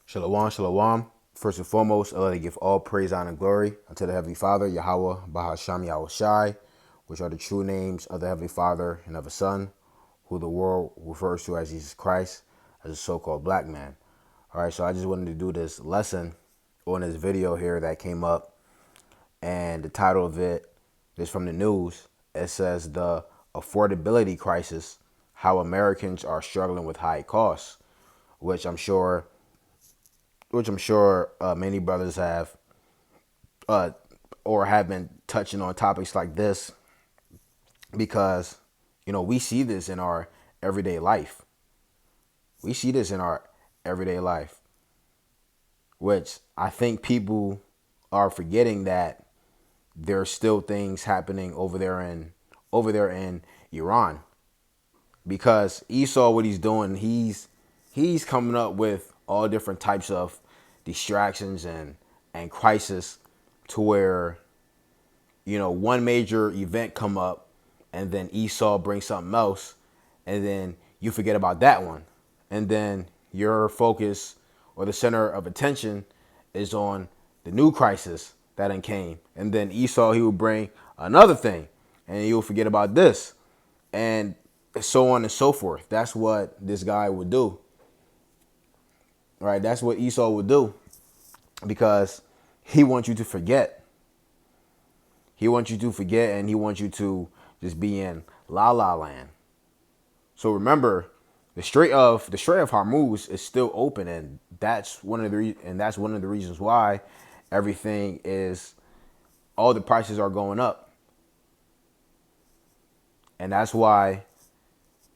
Shalom, shalom. First and foremost, I let to give all praise, honor, and glory unto the Heavenly Father, Yahweh, Bahasham, Yahweh Shai, which are the true names of the Heavenly Father and of the Son, who the world refers to as Jesus Christ, as a so-called black man. All right, so I just wanted to do this lesson on this video here that came up, and the title of it is from the news. It says, "The Affordability Crisis, How Americans Are Struggling with High Costs," which I'm sure many brothers have uh, or have been touching on topics like this because, we see this in our everyday life. We see this in our everyday life, which I think people are forgetting that there's still things happening over there in Iran, because Esau, what he's doing, he's coming up with all different types of distractions and crisis, to where one major event come up, and then Esau brings something else, and then you forget about that one, and then your focus or the center of attention is on the new crisis that then came, and then Esau, he will bring another thing, and you'll forget about this, and so on and so forth. That's what this guy would do, right? That's what Esau would do, because he wants you to forget. He wants you to forget, and he wants you to just be in la la land. So remember, the Strait of Hormuz is still open, and that's one of the reasons why all the prices are going up, and that's why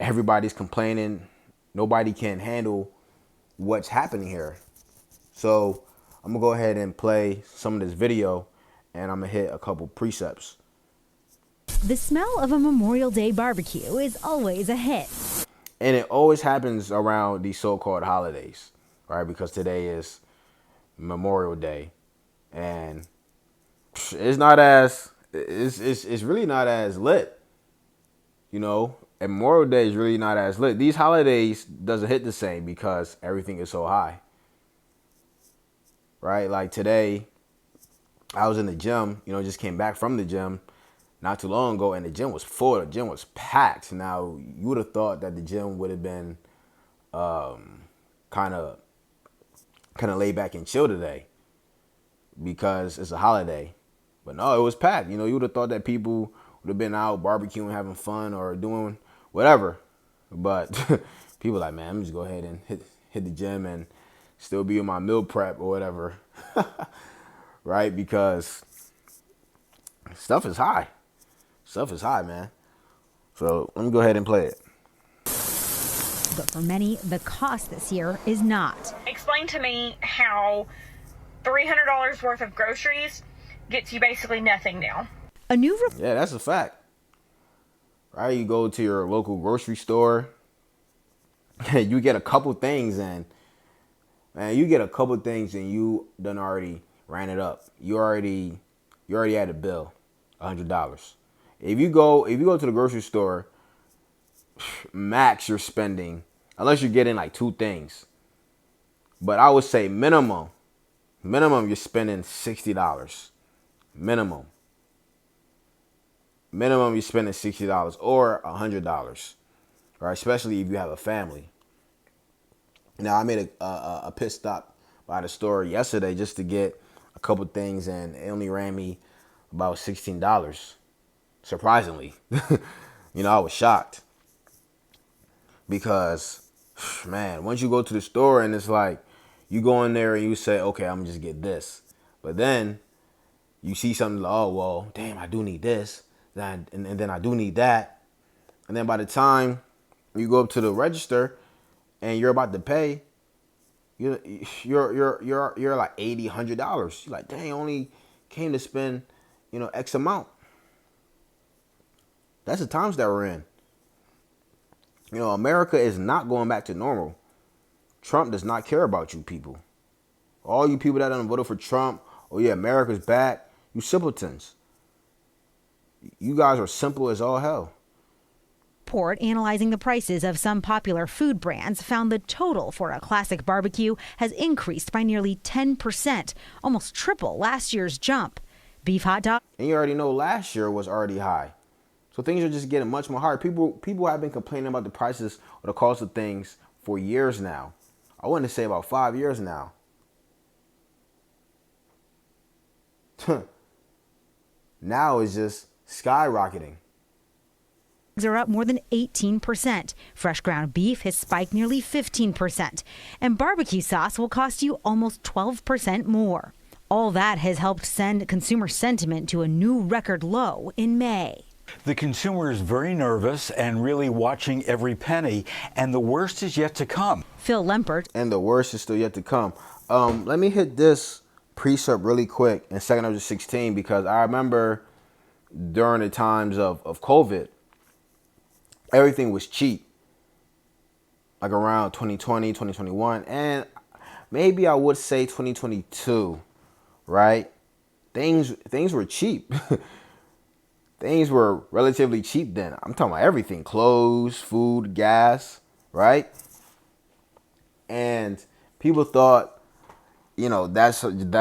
everybody's complaining. Nobody can handle what's happening here. So I'm gonna go ahead and play some of this video, and I'm gonna hit a couple precepts. The smell of a Memorial Day barbecue is always a hit. And it always happens around these so-called holidays, right? Because today is Memorial Day, and it's really not as lit, And Memorial Day is really not as lit. These holidays doesn't hit the same because everything is so high, right? Like today, I was in the gym, just came back from the gym not too long ago, and the gym was full. The gym was packed. Now, you would have thought that the gym would have been kind of laid back and chill today because it's a holiday. But no, it was packed. You would have thought that people would have been out barbecuing, having fun, or doing whatever. But people like, man, I'm just go ahead and hit the gym and still be in my meal prep or whatever. Right? Because stuff is high. Stuff is high, man. So let me go ahead and play it. But for many, the cost this year is not. Explain to me how $300 worth of groceries gets you basically nothing now. Yeah, that's a fact. Right? You go to your local grocery store, you get a couple things, and you done already ran it up. You already had a bill, $100. If you go to the grocery store, max you're spending, unless you're getting like two things, but I would say minimum you're spending $60. Minimum you're spending $60 or $100, right? Especially if you have a family. Now, I made a pit stop by the store yesterday just to get a couple things, and it only ran me about $16. Surprisingly, I was shocked, because, man, once you go to the store and it's like you go in there and you say, okay, I'm gonna just get this, but then you see something like, oh well, damn, I do need this, and then I do need that, and then by the time you go up to the register and you're about to pay, you're like $80, $100. You're like, dang, I only came to spend X amount. That's the times that we're in. America is not going back to normal. Trump does not care about you people. All you people that done voted for Trump, oh yeah, America's back, you simpletons. You guys are simple as all hell. report analyzing the prices of some popular food brands found the total for a classic barbecue has increased by nearly 10%, almost triple last year's jump. Beef hot dog. And you already know last year was already high. So things are just getting much more hard. People have been complaining about the prices or the cost of things for years now. I want to say about 5 years now. Now it's just skyrocketing. Are up more than 18%. Fresh ground beef has spiked nearly 15%. And barbecue sauce will cost you almost 12% more. All that has helped send consumer sentiment to a new record low in May. The consumer is very nervous and really watching every penny, and the worst is yet to come. Phil Lempert. And the worst is still yet to come. Let me hit this precept really quick in 2 16 because I remember during the times of COVID, everything was cheap. Like around 2020, 2021, and maybe I would say 2022, right? Things were cheap. Things were relatively cheap then. I'm talking about everything: clothes, food, gas, right? And people thought, that's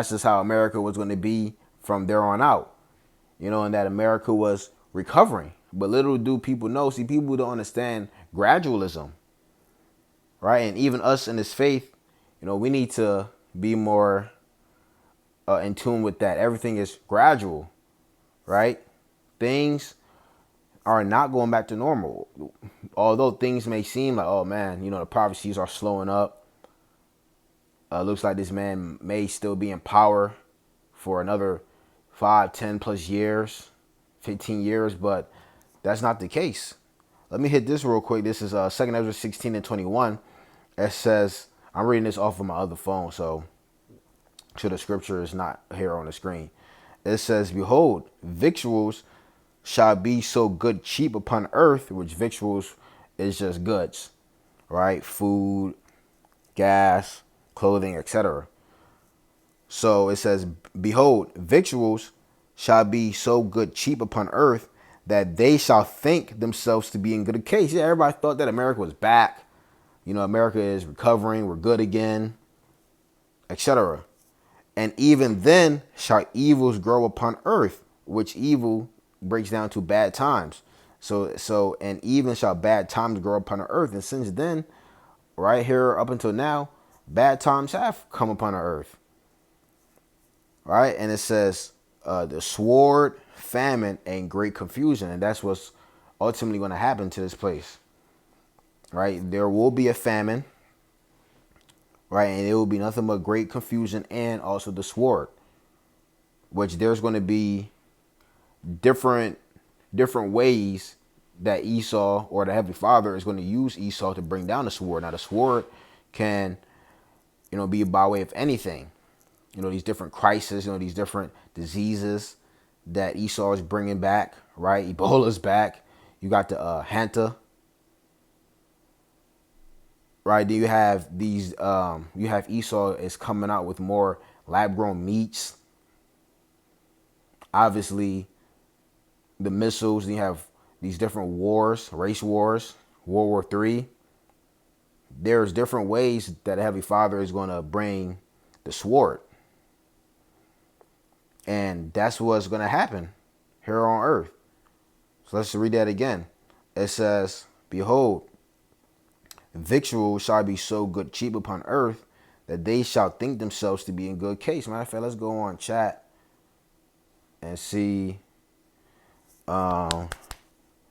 just how America was going to be from there on out, and that America was recovering. But little do people know, people don't understand gradualism, right? And even us in this faith, we need to be more in tune with that. Everything is gradual, right? Things are not going back to normal. Although things may seem like, oh man, the prophecies are slowing up. Looks like this man may still be in power for another 5, 10 plus years, 15 years, but that's not the case. Let me hit this real quick. This is 2 16 and 21. It says, I'm reading this off of my other phone, so the scripture is not here on the screen. It says, behold, victuals shall be so good cheap upon earth, which victuals is just goods, right? Food, gas, clothing, etc. So it says, behold, victuals shall be so good cheap upon earth that they shall think themselves to be in good case. Yeah, everybody thought that America was back. America is recovering. We're good again, etc. And even then shall evils grow upon earth, which evil breaks down to bad times. So and even shall bad times grow upon the earth. And since then, right here up until now, bad times have come upon the earth. Right? And it says the sword, famine, and great confusion. And that's what's ultimately going to happen to this place. Right? There will be a famine. Right? And it will be nothing but great confusion and also the sword. Which there's going to be different ways that Esau or the Heavenly Father is going to use Esau to bring down the sword. Now the sword can, be by way of anything. These different crises, these different diseases that Esau is bringing back, right? Ebola's back. You got the Hanta, right? Then you have these, you have Esau is coming out with more lab-grown meats. Obviously, the missiles, you have these different wars, race wars, World War III. There's different ways that the Heavenly Father is going to bring the sword. And that's what's going to happen here on earth. So let's read that again. It says, behold, victuals shall be so good cheap upon earth that they shall think themselves to be in good case. Matter of fact, let's go on chat and see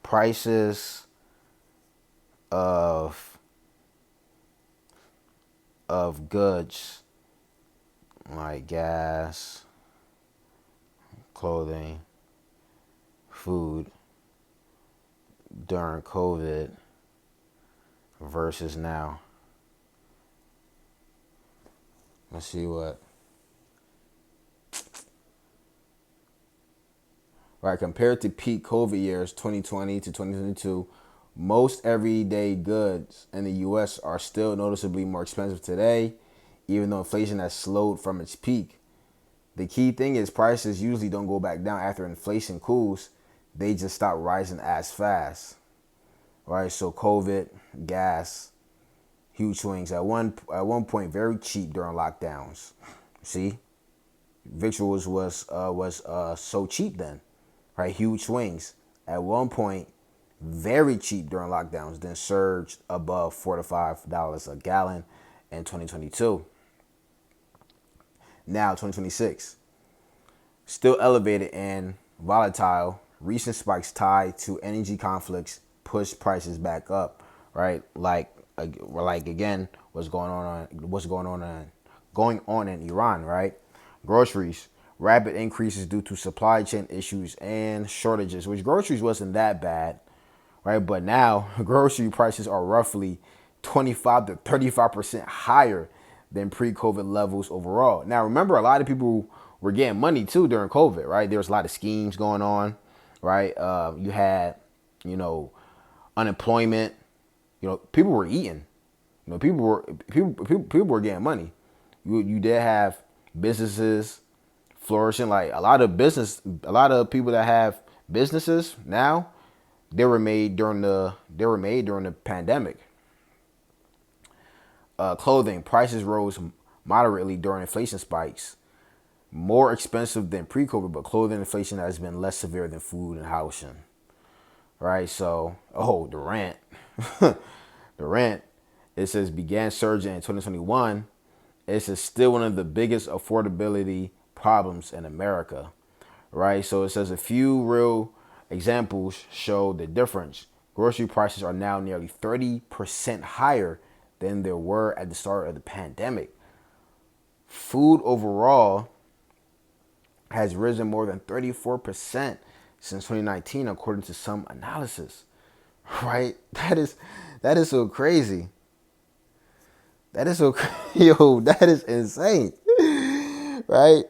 prices of goods like gas, clothing, food during COVID versus now. Let's see what. Right, compared to peak COVID years 2020 to 2022, most everyday goods in the U.S. are still noticeably more expensive today, even though inflation has slowed from its peak. The key thing is prices usually don't go back down after inflation cools. They just stop rising as fast. right? So COVID, gas, huge swings. At one point, very cheap during lockdowns. See, victuals was so cheap then, right? Huge swings. At one point, very cheap during lockdowns, then surged above $4 to $5 a gallon in 2022. Now 2026, still elevated and volatile. Recent spikes tied to energy conflicts push prices back up, right? Like again, going on in Iran, right? Groceries, rapid increases due to supply chain issues and shortages, which groceries wasn't that bad, right? But now grocery prices are roughly 25 to 35% higher than pre-COVID levels overall. Now, remember, a lot of people were getting money too during COVID, right? There was a lot of schemes going on, right? You had, unemployment. People were eating. People were getting money. You did have businesses flourishing. Like a lot of people that have businesses now, they were made during the pandemic. Clothing prices rose moderately during inflation spikes, more expensive than pre-COVID, but clothing inflation has been less severe than food and housing. Right? So, the rent, the rent, it says began surging in 2021. It says still one of the biggest affordability problems in America. Right? So it says a few real examples show the difference. Grocery prices are now nearly 30% higher than there were at the start of the pandemic. Food overall has risen more than 34% since 2019, according to some analysis. Right? That is so crazy. That is so yo, that is insane. Right?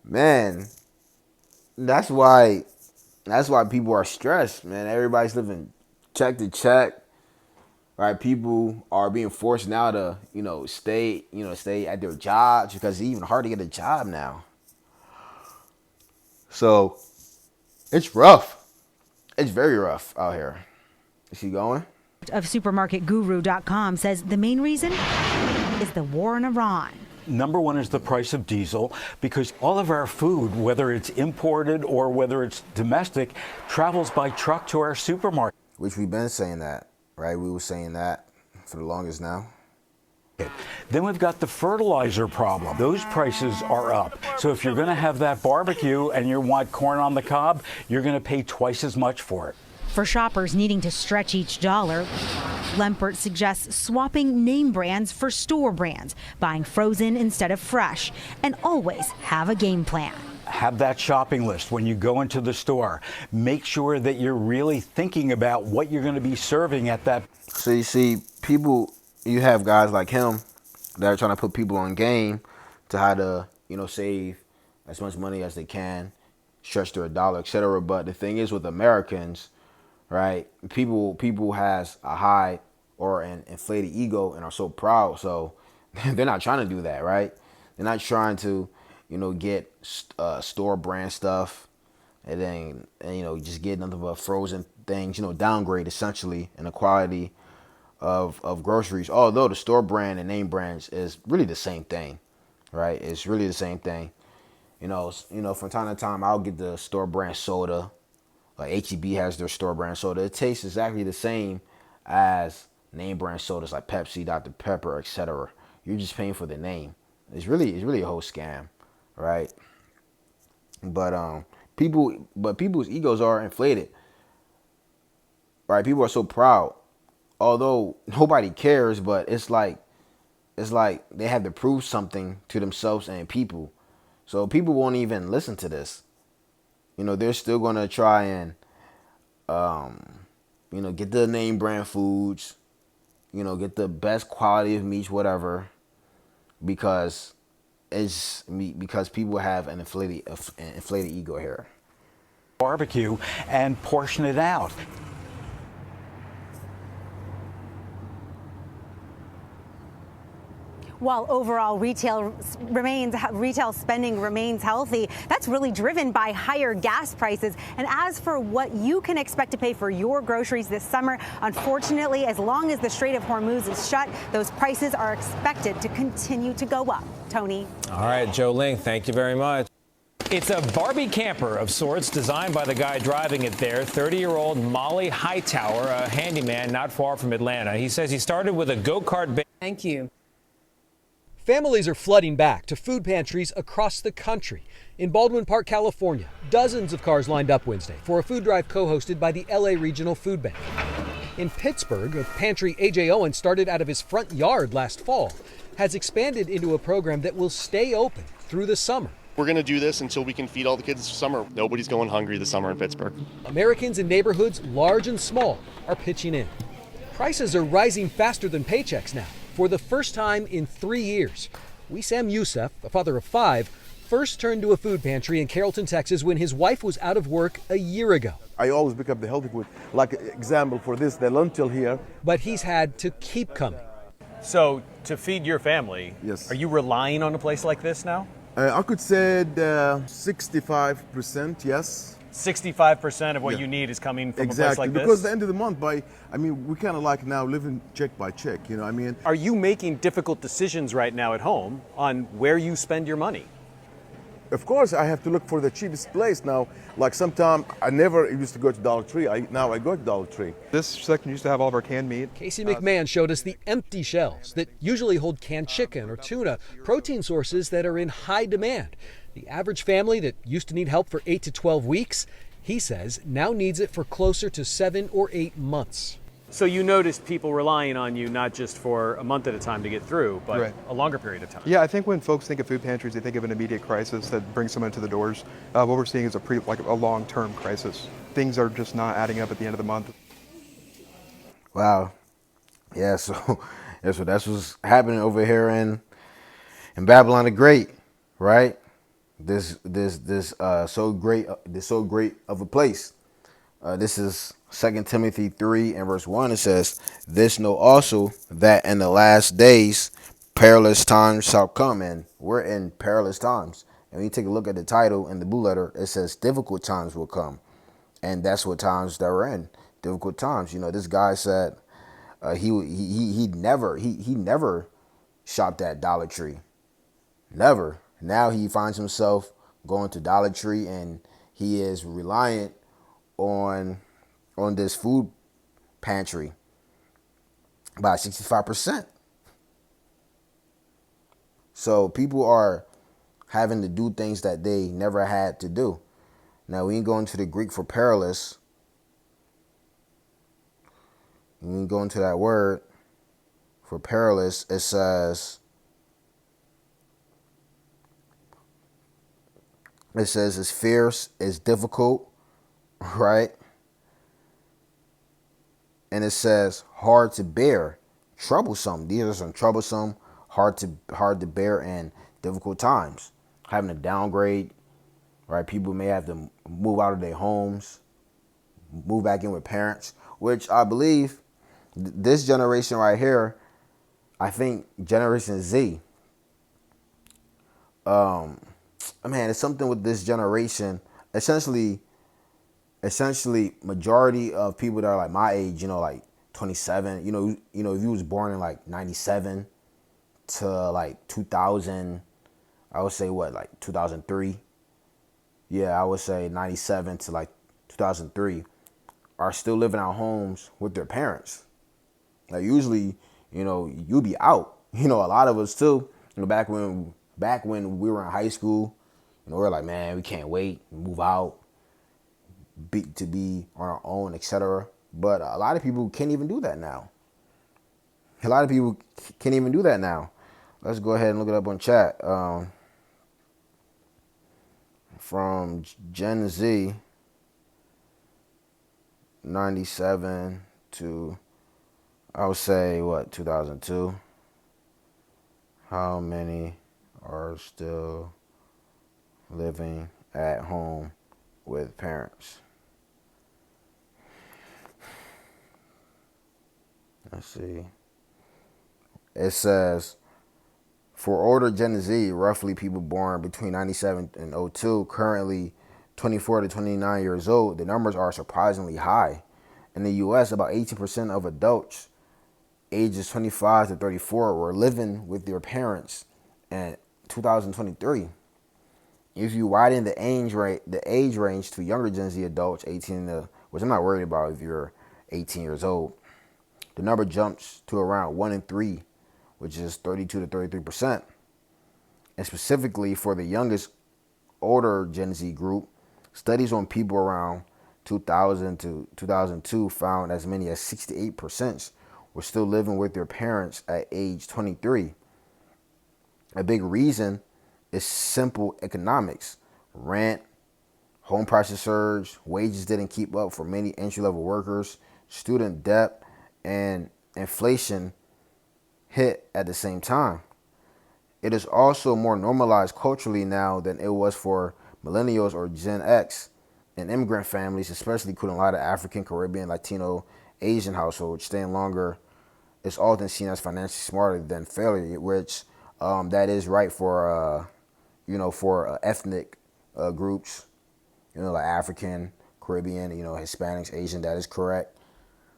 Man, that's why people are stressed, man. Everybody's living check to check. Right, people are being forced now to, stay at their jobs because it's even hard to get a job now. So it's rough. It's very rough out here. Is she going? Of supermarketguru.com says the main reason is the war in Iran. Number one is the price of diesel, because all of our food, whether it's imported or whether it's domestic, travels by truck to our supermarket. Which we've been saying that. Right, we were saying that for the longest now. Then we've got the fertilizer problem. Those prices are up. So if you're going to have that barbecue and you want corn on the cob, you're going to pay twice as much for it. For shoppers needing to stretch each dollar, Lempert suggests swapping name brands for store brands, buying frozen instead of fresh, and always have a game plan. Have that shopping list when you go into the store. Make sure that you're really thinking about what you're going to be serving at that. So you see, you have guys like him that are trying to put people on game to how to, save as much money as they can, stretch to a dollar, etc. But the thing is with Americans, right, people has a high or an inflated ego and are so proud. So they're not trying to do that, right? They're not trying to, get store brand stuff and then, just get nothing but frozen things, downgrade essentially in the quality of groceries. Although the store brand and name brands is really the same thing, right? It's really the same thing. From time to time, I'll get the store brand soda. Like H-E-B has their store brand soda. It tastes exactly the same as name brand sodas like Pepsi, Dr. Pepper, etc. You're just paying for the name. It's really a whole scam, right? But people's egos are inflated, right? People are so proud, although nobody cares. But it's like they have to prove something to themselves and people, so people won't even listen to this. They're still gonna try and get the name brand foods, get the best quality of meats, whatever, because people have an inflated ego here. Barbecue and portion it out. While overall retail spending remains healthy, that's really driven by higher gas prices. And as for what you can expect to pay for your groceries this summer, unfortunately, as long as the Strait of Hormuz is shut, those prices are expected to continue to go up. Tony. All right, Joe Ling, thank you very much. It's a Barbie camper of sorts designed by the guy driving it there, 30-year-old Molly Hightower, a handyman not far from Atlanta. He says he started with a go-kart. Thank you. Families are flooding back to food pantries across the country. In Baldwin Park, California, dozens of cars lined up Wednesday for a food drive co-hosted by the LA Regional Food Bank. In Pittsburgh, a pantry A.J. Owen started out of his front yard last fall has expanded into a program that will stay open through the summer. We're going to do this until we can feed all the kids this summer. Nobody's going hungry this summer in Pittsburgh. Americans in neighborhoods large and small are pitching in. Prices are rising faster than paychecks now. For the first time in 3 years, Wissam Youssef, a father of 5, first turned to a food pantry in Carrollton, Texas when his wife was out of work a year ago. I always pick up the healthy food. Like example for this, the lentil here. But he's had to keep coming. So to feed your family, yes. Are you relying on a place like this now? I could say 65%, yes. 65% of what you need is coming from a place like this? Because at the end of the month, we kind of like now living check by check, you know what I mean? Are you making difficult decisions right now at home on where you spend your money? Of course, I have to look for the cheapest place now. Like sometimes I never used to go to Dollar Tree. Now I go to Dollar Tree. This section used to have all of our canned meat. Casey McMahon showed us the empty shelves that usually hold canned chicken or tuna, protein sources that are in high demand. The average family that used to need help for 8 to 12 weeks, he says, now needs it for closer to 7 or 8 months. So you noticed people relying on you not just for a month at a time to get through, but right. a longer period of time. Yeah, I think when folks think of food pantries, they think of an immediate crisis that brings someone to the doors. What we're seeing is a long-term crisis. Things are just not adding up at the end of the month. Wow. Yeah, so that's what's happening over here in Babylon the Great, right? This so great of a place. This is 2 Timothy 3 and verse 1. It says, "This know also that in the last days perilous times shall come." And we're in perilous times. And when you take a look at the title in the blue letter, it says difficult times will come. And that's what times that we're in. Difficult times. You know, this guy said he never shopped at Dollar Tree. Never. Now he finds himself going to Dollar Tree and he is reliant on this food pantry by 65%. So people are having to do things that they never had to do. Now, we ain't going to the Greek for perilous. When we go into that word for perilous, it says it's fierce, it's difficult, right? And it says hard to bear, troublesome. These are some troublesome, hard to bear, and difficult times. Having to downgrade, right? People may have to move out of their homes, move back in with parents, which I believe this generation right here, I think Generation Z, man, it's something with this generation. Essentially, majority of people that are like my age, you know, like 27, you know, if you was born in like 97 to like 2000, I would say like 2003. Yeah, I would say 97 to like 2003 are still living at homes with their parents. Like usually, you know, you'll be out. You know, a lot of us too. You know, back when we were in high school, you know, we're like, man, we can't wait, move out, to be on our own, etc. But a lot of people can't even do that now. Let's go ahead and look it up on chat. From Gen Z, 97 to, I would say, 2002. How many are still living at home with parents? Let's see. It says For older Gen Z, roughly people born between 97 and '02, currently 24 to 29 years old, the numbers are surprisingly high. In the US, about 18% of adults ages 25 to 34 were living with their parents in 2023. If you widen the age range to younger Gen Z adults, 18 to, which I'm not worried about if you're 18 years old, the number jumps to around 1 in 3, which is 32 to 33%. And specifically for the youngest older Gen Z group, studies on people around 2000 to 2002 found as many as 68% were still living with their parents at age 23. A big reason is simple economics. Rent, home prices surged, wages didn't keep up for many entry-level workers, student debt, and inflation hit at the same time. It is also more normalized culturally now than it was for millennials or Gen X and immigrant families, especially including a lot of African, Caribbean, Latino, Asian households. Staying longer is often seen as financially smarter than failure, which that is right for for ethnic groups, like African, Caribbean, Hispanics, Asian. That is correct,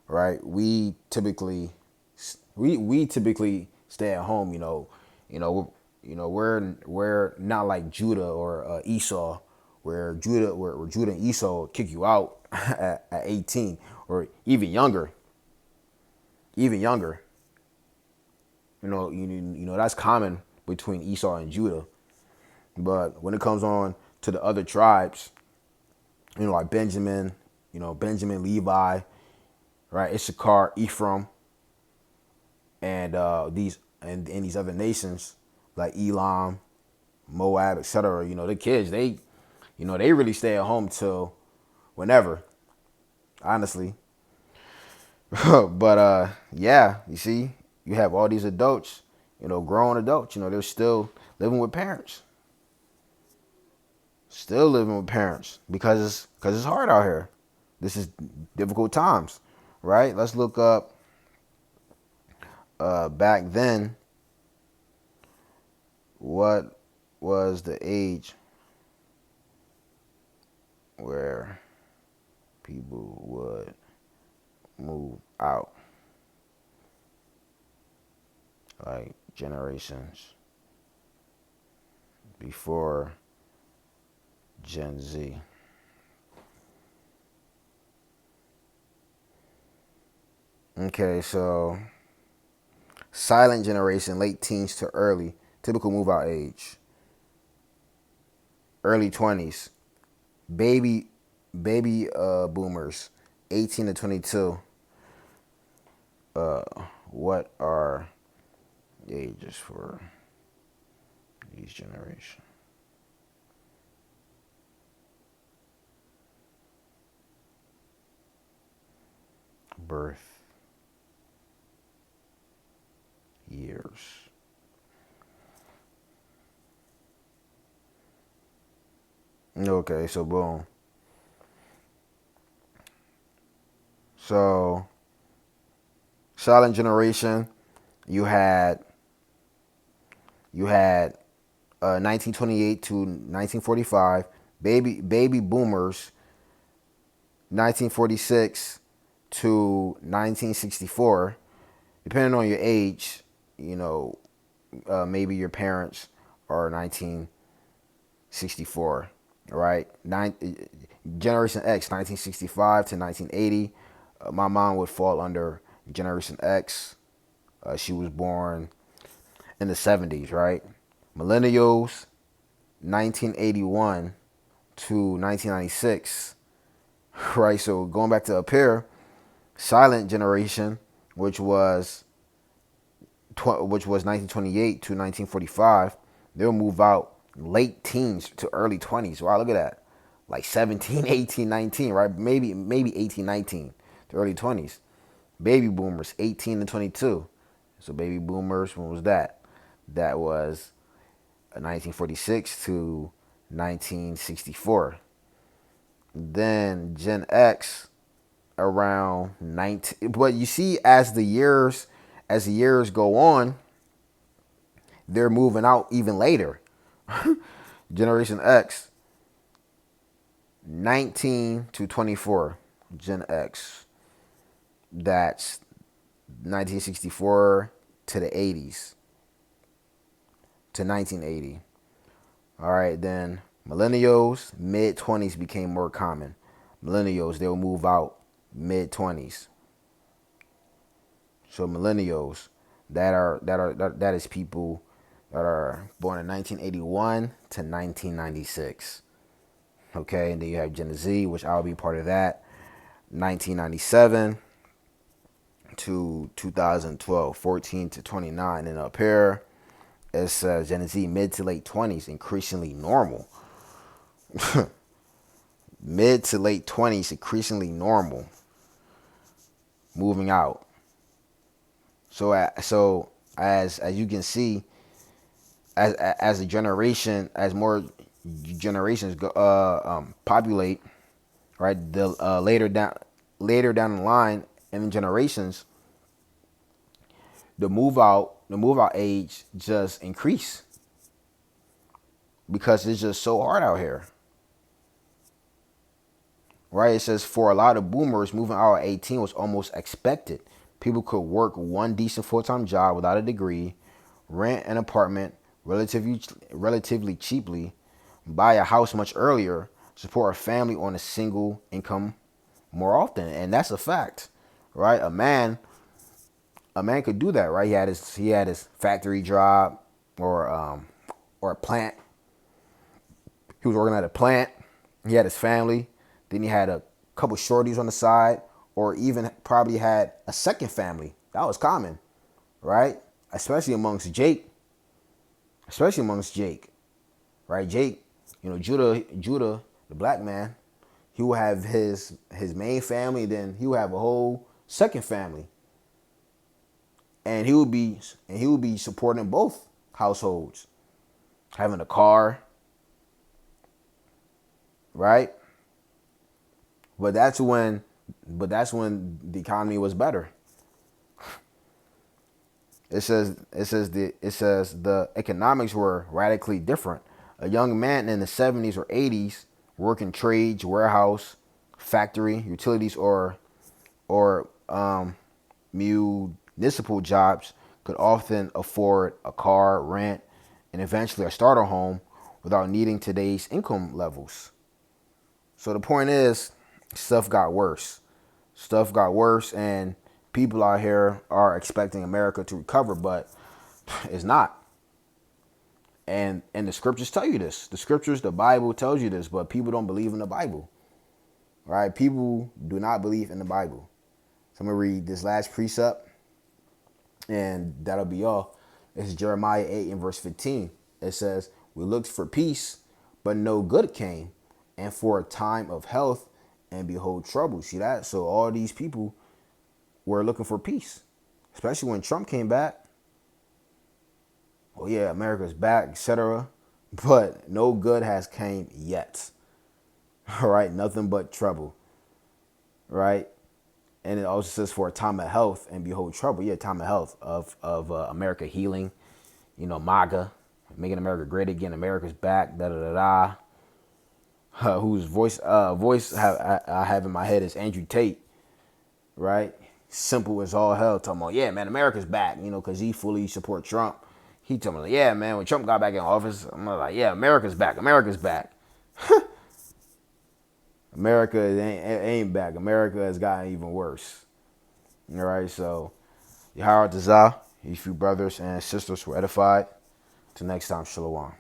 right? We typically stay at home. We're not like Judah or Esau, where Judah and Esau kick you out at 18 or even younger. Even younger. That's common between Esau and Judah. But when it comes on to the other tribes, like Benjamin, Levi, right, Issachar, Ephraim, and these other nations like Elam, Moab, etc. The kids, they really stay at home till whenever, honestly. But yeah, you see, you have all these adults, grown adults, they're still living with parents. Still living with parents because it's hard out here. This is difficult times, right? Let's look up back then. What was the age where people would move out? Like generations before Gen Z. Okay, so silent generation, late teens to early, typical move out age. Early 20s, baby boomers, 18 to 22. What are the ages for these generations? Birth years. Okay, so boom. So silent generation, you had 1928 to 1945, baby boomers, 1946 to 1964. Depending on your age, maybe your parents are 1964, right? Generation X, 1965 to 1980. My mom would fall under Generation X. She was born in the 70s, right? Millennials, 1981 to 1996, right? So going back to up here, silent generation, which was 1928 to 1945, they'll move out late teens to early 20s. Wow, look at that. Like 17, 18, 19, right? Maybe 18, 19 to early 20s. Baby boomers, 18 to 22. So baby boomers, when was that? That was 1946 to 1964. Then Gen X around 19. But you see, as the years go on, they're moving out even later. Generation X, 19 to 24, Gen X. That's 1964 to the 80s to 1980. All right, then millennials, mid-20s became more common. Millennials, they'll move out mid-20s. So millennials, that is people that are born in 1981 to 1996. Okay, and then you have Gen Z, which I'll be part of that, 1997 to 2012, 14 to 29. And up here, it says Gen Z, mid to late 20s, increasingly normal. Mid to late 20s, increasingly normal. Moving out. So as you can see, as a generation, as more generations populate, right? The later down the line in generations, the move out age just increase because it's just so hard out here. Right? It says for a lot of boomers, moving out at 18 was almost expected. People could work one decent full-time job without a degree, rent an apartment relatively cheaply, buy a house much earlier, support a family on a single income more often. And that's a fact, right? A man could do that, right? He had his factory job or a plant. He was working at a plant. He had his family. Then he had a couple shorties on the side, or even probably had a second family. That was common, right? Especially amongst Jake, right? Jake, Judah, the black man, he will have his main family, then he will have a whole second family, and he will be supporting both households, having a car, right? But that's when the economy was better. It says the economics were radically different. A young man in the 70s or 80s working trades, warehouse, factory, utilities, or municipal jobs could often afford a car, rent, and eventually a starter home without needing today's income levels. So the point is, stuff got worse. And people out here are expecting America to recover, but it's not. And the scriptures tell you this. The Bible tells you this, but people don't believe in the Bible. Right? People do not believe in the Bible. So I'm going to read this last precept, and that'll be all. It's Jeremiah 8 and verse 15. It says, "We looked for peace, but no good came, and for a time of health, and behold trouble." See that? So all these people were looking for peace, especially when Trump came back. Oh yeah, America's back, etc. But no good has came yet. All right, nothing but trouble. Right? And it also says for a time of health and behold trouble. Yeah, time of health of America healing. MAGA, making America great again. America's back. Da da da da. Whose voice I have in my head is Andrew Tate. Right? Simple as all hell. Talking about, yeah, man, America's back. Because he fully support Trump. He told me, yeah, man, when Trump got back in office, I'm like, yeah, America's back. America's back. America ain't back. America has gotten even worse. All right, so Yahara Tazah, you few brothers and sisters were edified. Till next time, Shalom.